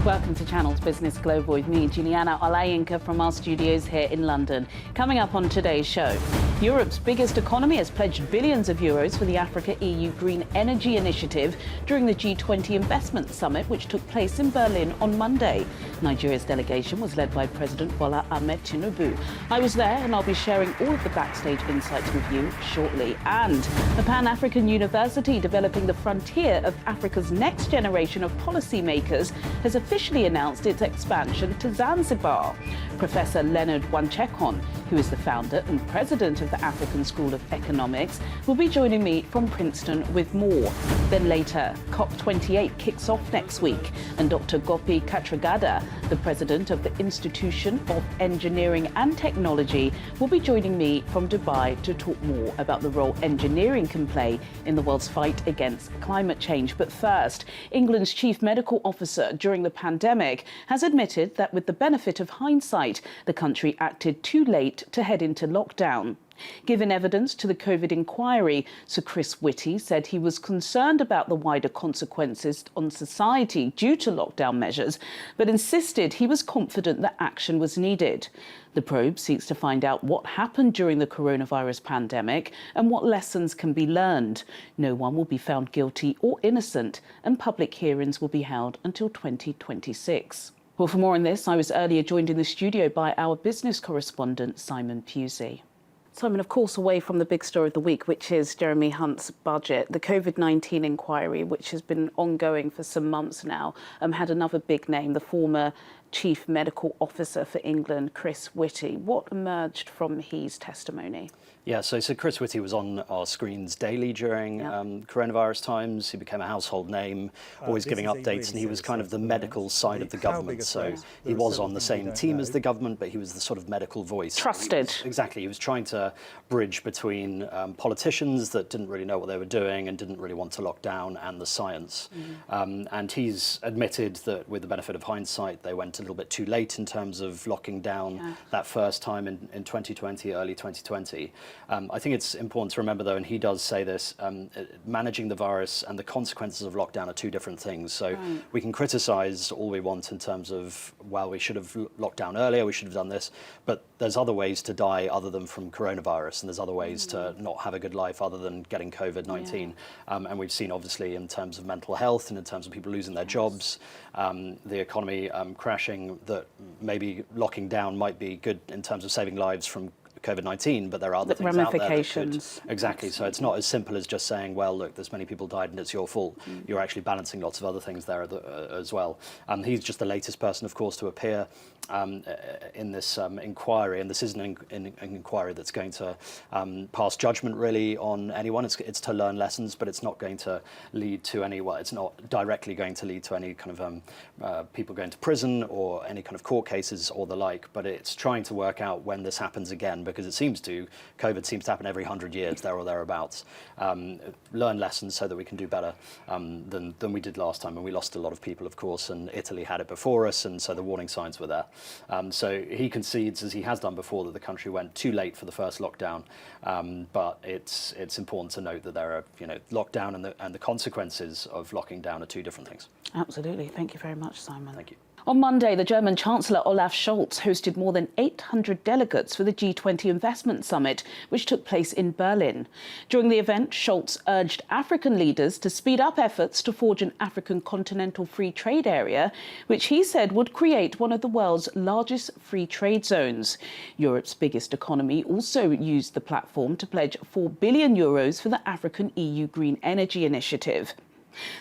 Welcome to Channel's Business Global with me, Juliana Olayinka from our studios here in London. Coming up on today's show, Europe's biggest economy has pledged billions of euros for the Africa-EU Green Energy Initiative during the G20 Investment Summit, which took place in Berlin on Monday. Nigeria's delegation was led by President Bola Ahmed Tinubu. I was there and I'll be sharing all of the backstage insights with you shortly. And a Pan-African university developing the frontier of Africa's next generation of policymakers has officially announced its expansion to Zanzibar. Professor Leonard Wanchekon, who is the founder and president of the African School of Economics, will be joining me from Princeton with more. Then later, COP28 kicks off next week, and Dr. Gopi Katragada, the president of the Institution of Engineering and Technology, will be joining me from Dubai to talk more about the role engineering can play in the world's fight against climate change. But first, England's chief medical officer during the pandemic has admitted that with the benefit of hindsight, the country acted too late to head into lockdown. Given evidence to the COVID inquiry, Sir Chris Whitty said he was concerned about the wider consequences on society due to lockdown measures, but insisted he was confident that action was needed. The probe seeks to find out what happened during the coronavirus pandemic and what lessons can be learned. No one will be found guilty or innocent, and public hearings will be held until 2026. Well, for more on this, I was earlier joined in the studio by our business correspondent, Simon Pusey. Simon, of course, away from the big story of the week, which is Jeremy Hunt's budget, the COVID-19 inquiry, which has been ongoing for some months now, had another big name, the former Chief Medical Officer for England, Chris Whitty. What emerged from his testimony? Yeah, so Chris Whitty was on our screens daily during coronavirus times. He became a household name, always giving updates, and he was kind of the medical side of the government. So he was on the same team as the government, but he was the sort of medical voice. Trusted. Exactly. He was trying to bridge between politicians that didn't really know what they were doing and didn't really want to lock down and the science. And he's admitted that with the benefit of hindsight, they went a little bit too late in terms of locking down that first time in 2020, early 2020. I think it's important to remember, though, and he does say this, managing the virus and the consequences of lockdown are two different things. So we can criticize all we want in terms of, well, we should have locked down earlier, we should have done this, but there's other ways to die other than from coronavirus, and there's other ways to not have a good life other than getting COVID-19. And we've seen, obviously, in terms of mental health and in terms of people losing their jobs, the economy crashing, that maybe locking down might be good in terms of saving lives from COVID-19, but there are other things out there that could. Exactly. So it's not as simple as just saying, well, look, there's many people died and it's your fault. You're actually balancing lots of other things there as well. He's just the latest person, of course, to appear in this inquiry, and this isn't an inquiry that's going to pass judgment really on anyone. It's to learn lessons, but it's not going to lead to any, well, it's not directly going to lead to any kind of people going to prison or any kind of court cases or the like, but it's trying to work out when this happens again, because COVID seems to happen every 100 years, there or thereabouts. Learn lessons so that we can do better than we did last time, and we lost a lot of people, of course, and Italy had it before us, and so the warning signs were there. So he concedes, as he has done before, that the country went too late for the first lockdown, but it's important to note that there are, lockdown and the consequences of locking down are two different things. Absolutely. Thank you very much, Simon. Thank you. On Monday, the German Chancellor Olaf Scholz hosted more than 800 delegates for the G20 Investment Summit, which took place in Berlin. During the event, Scholz urged African leaders to speed up efforts to forge an African continental free trade area, which he said would create one of the world's largest free trade zones. Europe's biggest economy also used the platform to pledge €4 billion for the African EU Green Energy Initiative.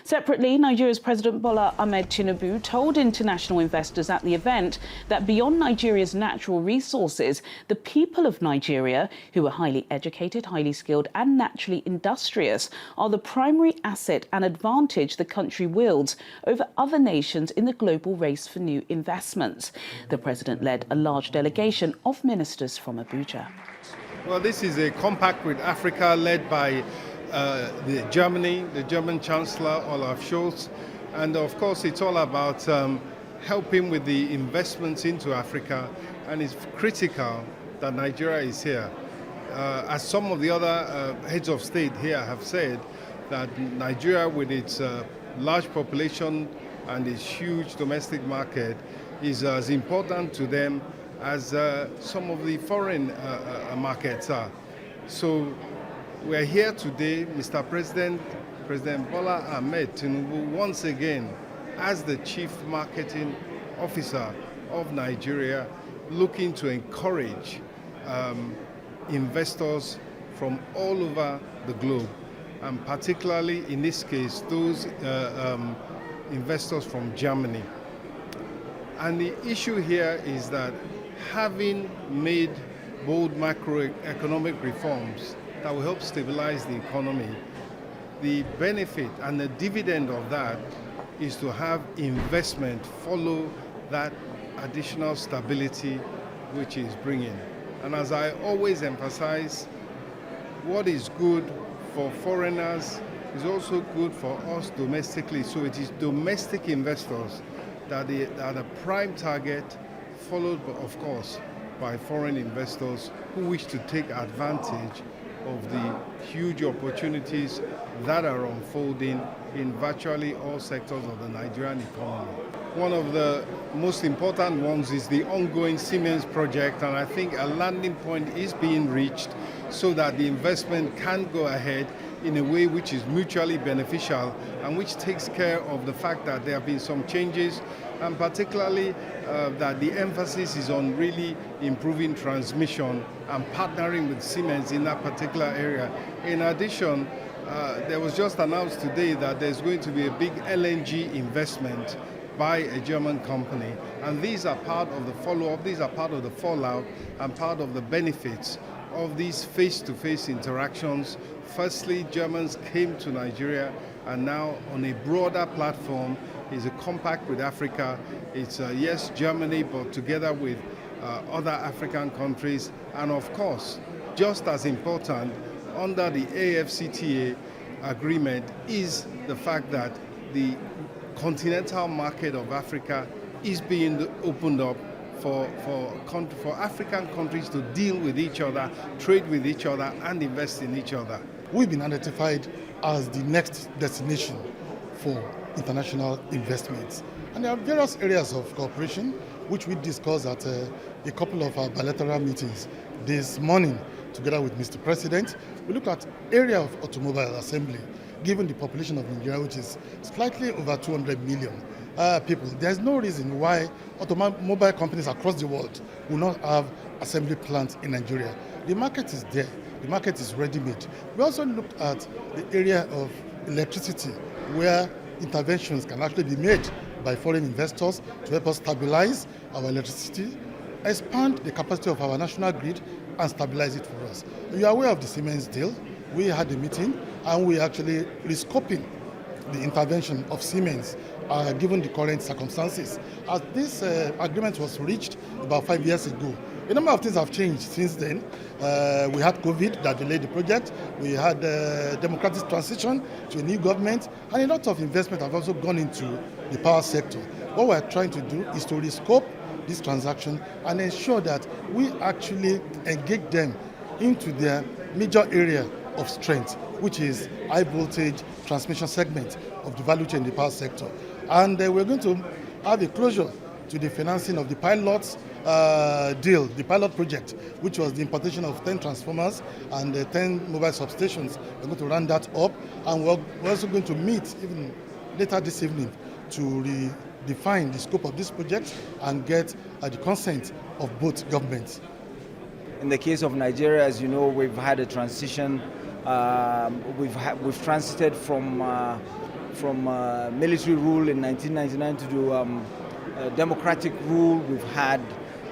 Separately, Nigeria's President Bola Ahmed Tinubu told international investors at the event that beyond Nigeria's natural resources, the people of Nigeria, who are highly educated, highly skilled and naturally industrious, are the primary asset and advantage the country wields over other nations in the global race for new investments. The president led a large delegation of ministers from Abuja. Well, this is a compact with Africa led by the German Chancellor Olaf Scholz, and of course it's all about helping with the investments into Africa, and it's critical that Nigeria is here. As some of the other heads of state here have said, that Nigeria, with its large population, and its huge domestic market is as important to them as some of the foreign markets are. So we're here today, Mr. President Bola Ahmed Tinubu, once again, as the Chief Marketing Officer of Nigeria, looking to encourage investors from all over the globe, and particularly in this case, those investors from Germany. And the issue here is that having made bold macroeconomic reforms that will help stabilize the economy, the benefit and the dividend of that is to have investment follow that additional stability which is bringing. And as I always emphasize, what is good for foreigners is also good for us domestically. So it is domestic investors that are the prime target, followed, of course, by foreign investors who wish to take advantage of the huge opportunities that are unfolding in virtually all sectors of the Nigerian economy. One of the most important ones is the ongoing Siemens project, and I think a landing point is being reached so that the investment can go ahead in a way which is mutually beneficial and which takes care of the fact that there have been some changes, and particularly that the emphasis is on really improving transmission and partnering with Siemens in that particular area. In addition, there was just announced today that there's going to be a big LNG investment by a German company, and these are part of the follow-up, these are part of the fallout and part of the benefits of these face-to-face interactions. Firstly, Germans came to Nigeria, and now on a broader platform is a compact with Africa. It's yes, Germany, but together with other African countries, and of course, just as important, under the AFCTA agreement is the fact that the continental market of Africa is being opened up for African countries to deal with each other, trade with each other, and invest in each other. We've been identified as the next destination for international investments. And there are various areas of cooperation which we discussed at a couple of our bilateral meetings this morning together with Mr. President. We looked at area of automobile assembly. Given the population of Nigeria, which is slightly over 200 million people, there's no reason why automobile companies across the world will not have assembly plants in Nigeria. The market is there. The market is ready-made. We also looked at the area of electricity, where interventions can actually be made by foreign investors to help us stabilize our electricity, expand the capacity of our national grid, and stabilize it for us. You are aware of the Siemens deal. We had a meeting and we actually rescoping the intervention of Siemens given the current circumstances. As this agreement was reached about 5 years ago, a number of things have changed since then. We had COVID that delayed the project. We had democratic transition to a new government, and a lot of investment have also gone into the power sector. What we're trying to do is to rescope this transaction and ensure that we actually engage them into their major area of strength, which is high voltage transmission segment of the value chain in the power sector. And we're going to have a closure to the financing of the pilot deal, the pilot project, which was the importation of 10 transformers and 10 mobile substations. We're going to run that up, and we're also going to meet even later this evening to redefine the scope of this project and get the consent of both governments. In the case of Nigeria, as you know, we've had a transition. We've transited from military rule in 1999 to democratic rule. We've had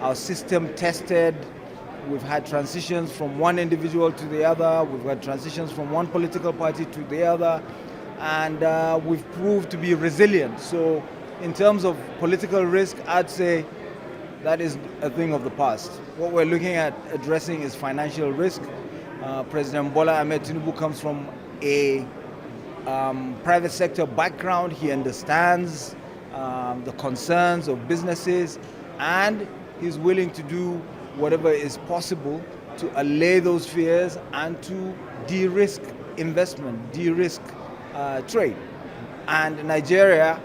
our system tested. We've had transitions from one individual to the other. We've had transitions from one political party to the other, and we've proved to be resilient. So, in terms of political risk, I'd say that is a thing of the past. What we're looking at addressing is financial risk. President Bola Ahmed Tinubu comes from a private sector background. He understands the concerns of businesses, and he's willing to do whatever is possible to allay those fears and to de-risk investment, de-risk trade. And Nigeria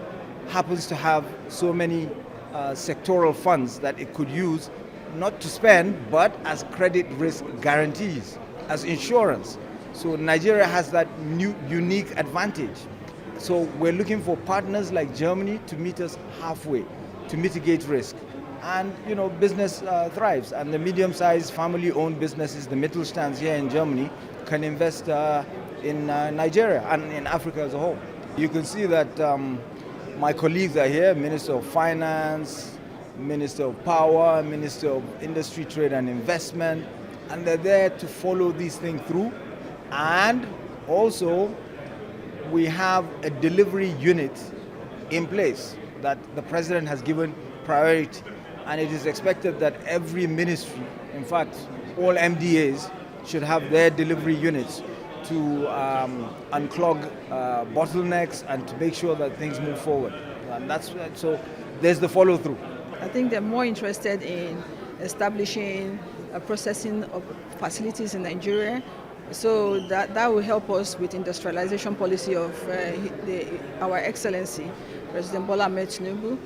happens to have so many sectoral funds that it could use not to spend, but as credit risk guarantees, as insurance. So Nigeria has that unique advantage. So we're looking for partners like Germany to meet us halfway, to mitigate risk. And business thrives, and the medium-sized family-owned businesses, the Mittelstands here in Germany, can invest in Nigeria and in Africa as a whole. You can see that my colleagues are here, Minister of Finance, Minister of Power, Minister of Industry, Trade and Investment, and they're there to follow these things through. And also, we have a delivery unit in place that the President has given priority. And it is expected that every ministry, in fact, all MDAs, should have their delivery units to unclog bottlenecks and to make sure that things move forward. And so there's the follow through. I think they're more interested in establishing processing of facilities in Nigeria. So that will help us with industrialization policy of our Excellency, President Bola Ahmed Tinubu,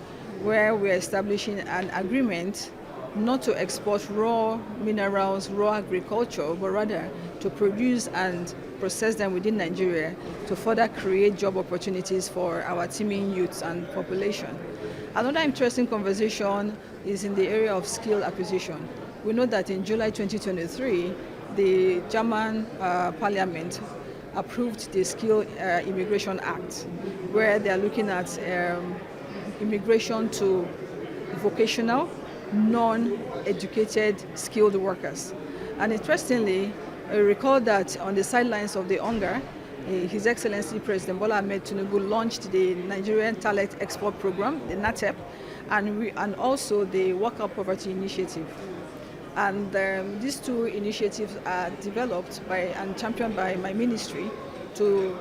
where we're establishing an agreement not to export raw minerals, raw agriculture, but rather to produce and process them within Nigeria to further create job opportunities for our teeming youths and population. Another interesting conversation is in the area of skill acquisition. We know that in July 2023, the German Parliament approved the Skill Immigration Act, where they are looking at immigration to vocational, non-educated skilled workers. And interestingly, I recall that on the sidelines of the hunger, His Excellency President Bola Ahmed Tinubu launched the Nigerian Talent Export Program, the NATEP, and also the Worker Poverty Initiative. And these two initiatives are developed and championed by my ministry to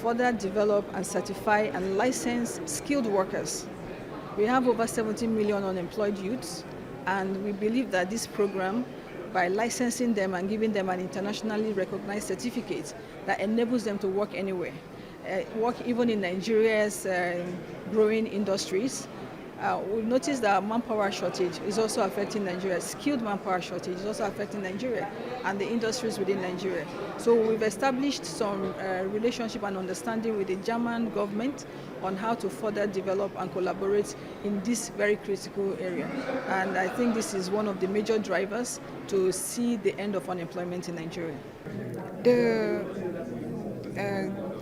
further develop and certify and license skilled workers. We have over 17 million unemployed youths, and we believe that this program, by licensing them and giving them an internationally recognized certificate that enables them to work anywhere, work even in Nigeria's growing industries. We've noticed that manpower shortage is also affecting Nigeria. Skilled manpower shortage is also affecting Nigeria and the industries within Nigeria. So we've established some relationship and understanding with the German government on how to further develop and collaborate in this very critical area. And I think this is one of the major drivers to see the end of unemployment in Nigeria. The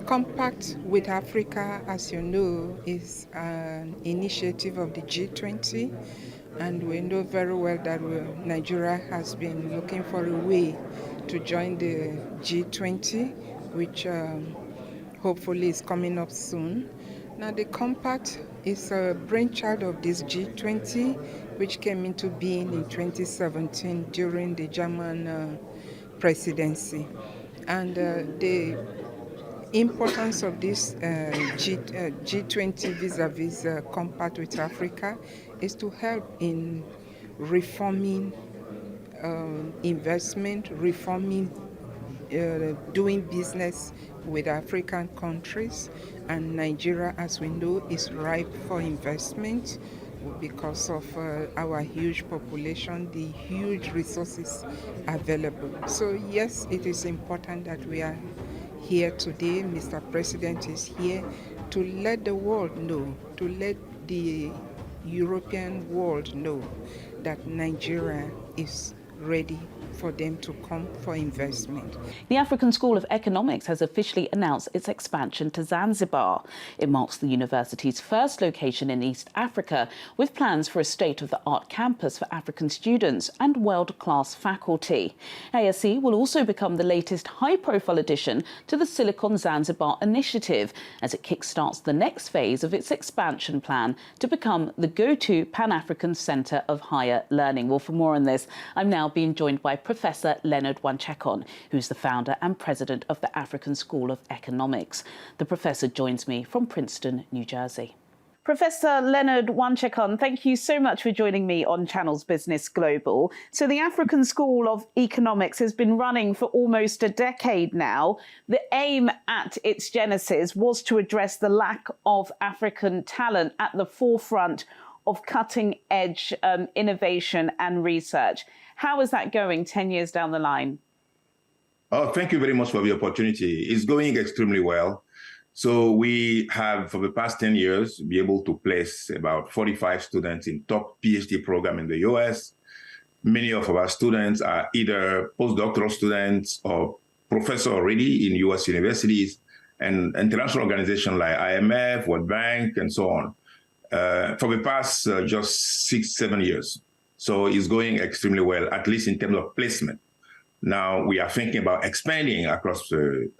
Compact with Africa, as you know, is an initiative of the G20, and we know very well that Nigeria has been looking for a way to join the G20, which hopefully is coming up soon. Now, the Compact is a brainchild of this G20, which came into being in 2017 during the German presidency. And the importance of this G20 vis-a-vis Compact with Africa is to help in reforming investment, reforming doing business with African countries, and Nigeria, as we know, is ripe for investment because of our huge population, the huge resources available. So yes, it is important that we are here today. Mr. President is here to let the world know, to let the European world know that Nigeria is ready for them to come for investment. The African School of Economics has officially announced its expansion to Zanzibar. It marks the university's first location in East Africa, with plans for a state-of-the-art campus for African students and world-class faculty. ASE will also become the latest high-profile addition to the Silicon Zanzibar initiative, as it kickstarts the next phase of its expansion plan to become the go-to Pan-African centre of higher learning. Well, for more on this, I'm now being joined by Professor Leonard Wanchekon, who's the founder and president of the African School of Economics. The professor joins me from Princeton, New Jersey. Professor Leonard Wanchekon, thank you so much for joining me on Channel's Business Global. So the African School of Economics has been running for almost a decade now. The aim at its genesis was to address the lack of African talent at the forefront of cutting-edge innovation and research. How is that going 10 years down the line? Oh, thank you very much for the opportunity. It's going extremely well. So we have, for the past 10 years, been able to place about 45 students in top PhD program in the US. Many of our students are either postdoctoral students or professors already in US universities and international organizations like IMF, World Bank, and so on, for the past just 6-7 years. So it's going extremely well, at least in terms of placement. Now we are thinking about expanding across the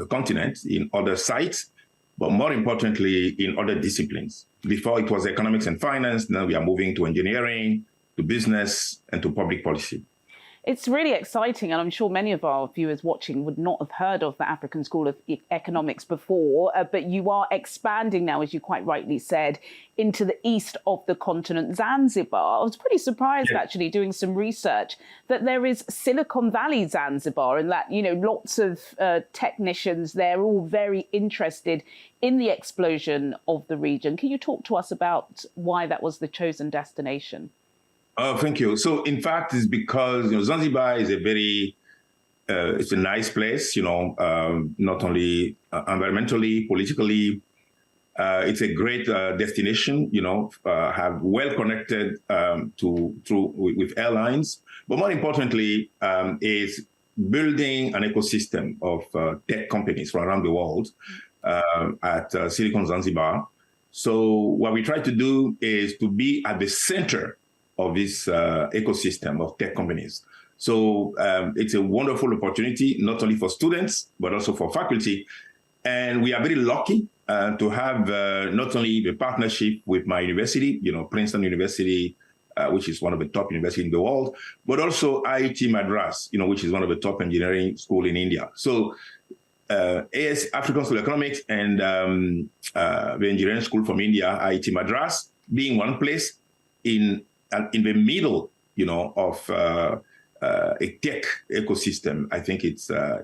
continent in other sites, but more importantly, in other disciplines. Before it was economics and finance, now we are moving to engineering, to business, and to public policy. It's really exciting, and I'm sure many of our viewers watching would not have heard of the African School of Economics before, but you are expanding now, as you quite rightly said, into the east of the continent, Zanzibar. I was pretty surprised, actually, doing some research, that there is Silicon Valley Zanzibar, and that, you know, lots of technicians there, all very interested in the explosion of the region. Can you talk to us about why that was the chosen destination? Oh, thank you. So, in fact, it's because Zanzibar is it's a nice place. Not only environmentally, politically, it's a great destination. Have well connected with airlines, but more importantly, is building an ecosystem of tech companies from around the world at Silicon Zanzibar. So, what we try to do is to be at the center of this ecosystem of tech companies. So it's a wonderful opportunity, not only for students, but also for faculty. And we are very lucky to have not only the partnership with my university, Princeton University, which is one of the top universities in the world, but also IIT Madras, which is one of the top engineering schools in India. So ASE, African School of Economics, and the engineering school from India, IIT Madras, being one place in the middle, of a tech ecosystem. I think it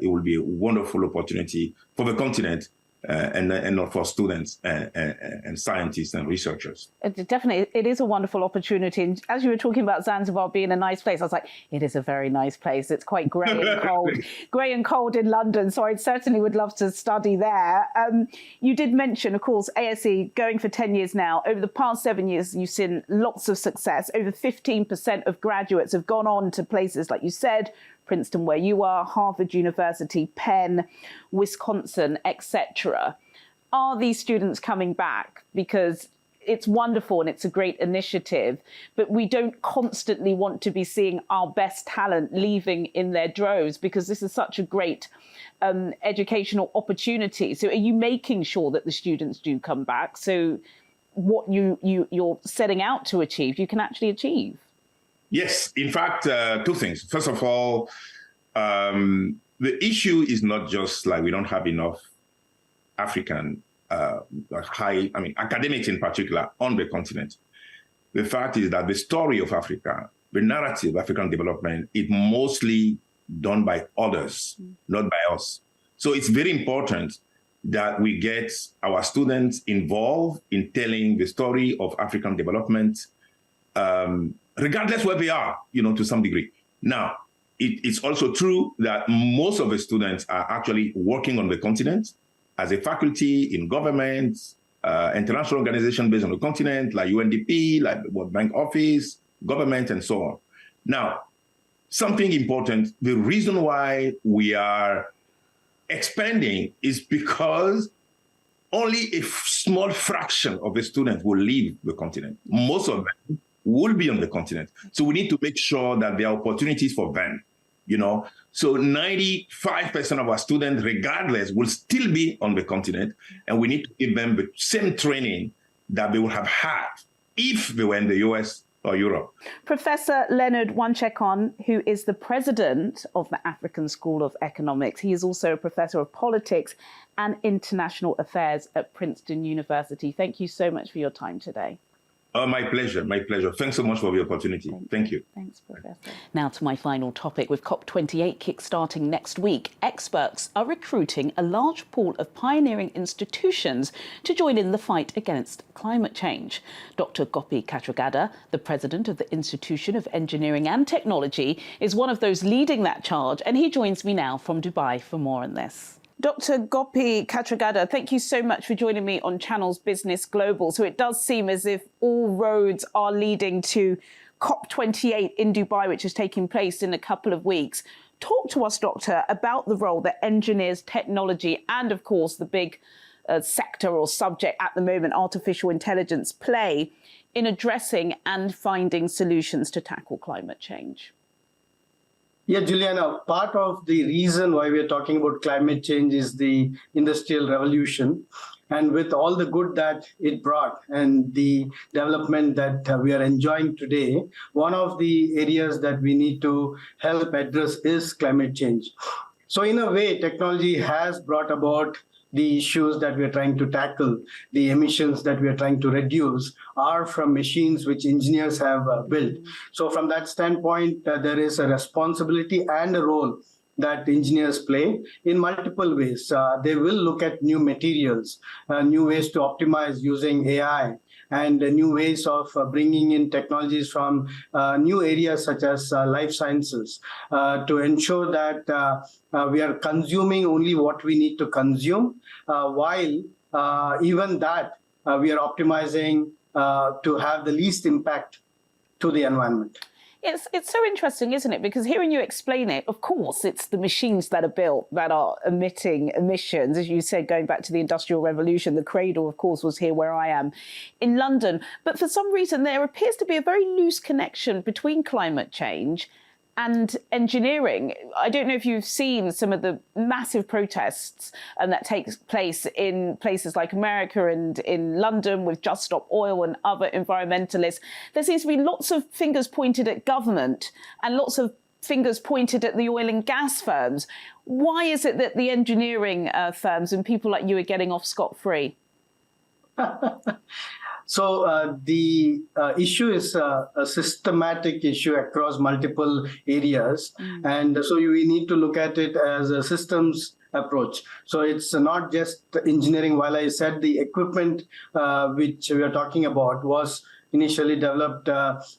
will be a wonderful opportunity for the continent and for students and scientists and researchers. Definitely, it is a wonderful opportunity. And as you were talking about Zanzibar being a nice place, I was like, it is a very nice place. It's quite grey and cold, grey and cold in London. So I certainly would love to study there. You did mention, of course, ASE going for 10 years now. Over the past 7 years, you've seen lots of success. Over 15% of graduates have gone on to places, like you said, Princeton, where you are, Harvard University, Penn, Wisconsin, etc. Are these students coming back? Because it's wonderful and it's a great initiative, but we don't constantly want to be seeing our best talent leaving in their droves, because this is such a great educational opportunity. So are you making sure that the students do come back, so what you're setting out to achieve, you can actually achieve? Yes, in fact, two things. First of all, the issue is not just like we don't have enough African academics in particular on the continent. The fact is that the story of Africa, the narrative of African development, is mostly done by others, not by us. So it's very important that we get our students involved in telling the story of African development, regardless where they are, to some degree. Now, it's also true that most of the students are actually working on the continent as a faculty in government, international organizations based on the continent, like UNDP, like the World Bank Office, government, and so on. Now, something important, the reason why we are expanding is because only a small fraction of the students will leave the continent. Most of them will be on the continent. So we need to make sure that there are opportunities for them, So 95% of our students, regardless, will still be on the continent, and we need to give them the same training that they would have had if they were in the US or Europe. Professor Leonard Wanchekon, who is the president of the African School of Economics. He is also a professor of politics and international affairs at Princeton University. Thank you so much for your time today. My pleasure, my pleasure. Thanks so much for the opportunity. Thank you. Thanks, Professor. Now to my final topic. With COP28 kickstarting next week, experts are recruiting a large pool of pioneering institutions to join in the fight against climate change. Dr. Gopi Katragada, the president of the Institution of Engineering and Technology, is one of those leading that charge, and he joins me now from Dubai for more on this. Dr. Gopi Katragada, thank you so much for joining me on Channel's Business Global. So it does seem as if all roads are leading to COP28 in Dubai, which is taking place in a couple of weeks. Talk to us, Doctor, about the role that engineers, technology, and of course the big sector or subject at the moment, artificial intelligence, play in addressing and finding solutions to tackle climate change. Yeah, Juliana, part of the reason why we're talking about climate change is the Industrial Revolution. And with all the good that it brought and the development that we are enjoying today, one of the areas that we need to help address is climate change. So in a way, technology has brought about the issues that we are trying to tackle. The emissions that we are trying to reduce are from machines which engineers have built. So from that standpoint, there is a responsibility and a role that engineers play in multiple ways. They will look at new materials, new ways to optimize using AI, and new ways of bringing in technologies from new areas such as life sciences to ensure that we are consuming only what we need to consume, while even that we are optimizing to have the least impact to the environment. It's so interesting, isn't it? Because hearing you explain it, of course, it's the machines that are built that are emitting emissions. As you said, going back to the Industrial Revolution, the cradle, of course, was here where I am in London. But for some reason, there appears to be a very loose connection between climate change and engineering. I don't know if you've seen some of the massive protests that takes place in places like America and in London with Just Stop Oil and other environmentalists. There seems to be lots of fingers pointed at government and lots of fingers pointed at the oil and gas firms. Why is it that the engineering firms and people like you are getting off scot-free? So the issue is a systematic issue across multiple areas. And so we need to look at it as a systems approach. So it's not just engineering. While I said the equipment which we are talking about was initially developed,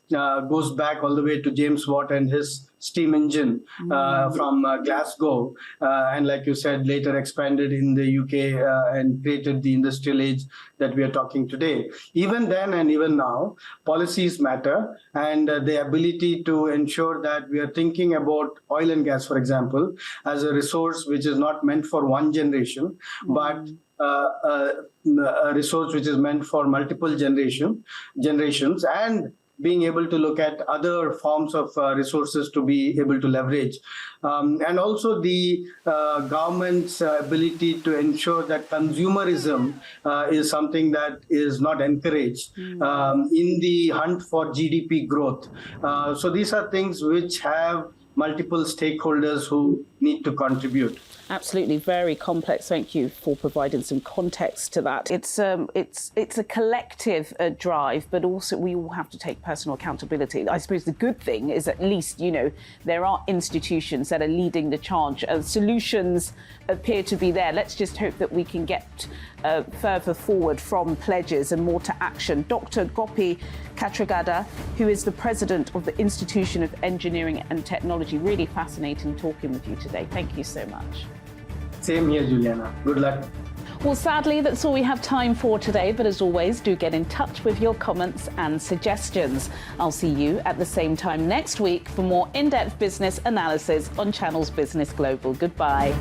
goes back all the way to James Watt and his steam engine from Glasgow, and like you said, later expanded in the UK and created the industrial age that we are talking today. Even then and even now, policies matter, and the ability to ensure that we are thinking about oil and gas, for example, as a resource which is not meant for one generation, but a resource which is meant for multiple generations, and being able to look at other forms of resources to be able to leverage. And also the government's ability to ensure that consumerism is something that is not encouraged in the hunt for GDP growth. So these are things which have multiple stakeholders who need to contribute. Absolutely, very complex. Thank you for providing some context to that. It's a collective drive, but also we all have to take personal accountability. I suppose the good thing is at least, you know, there are institutions that are leading the charge. Solutions appear to be there. Let's just hope that we can get further forward from pledges and more to action. Dr. Gopi Katragada, who is the president of the Institution of Engineering and Technology. Really fascinating talking with you today. Thank you so much. Same here, Juliana. Good luck. Well, sadly, that's all we have time for today. But as always, do get in touch with your comments and suggestions. I'll see you at the same time next week for more in-depth business analysis on Channel's Business Global. Goodbye.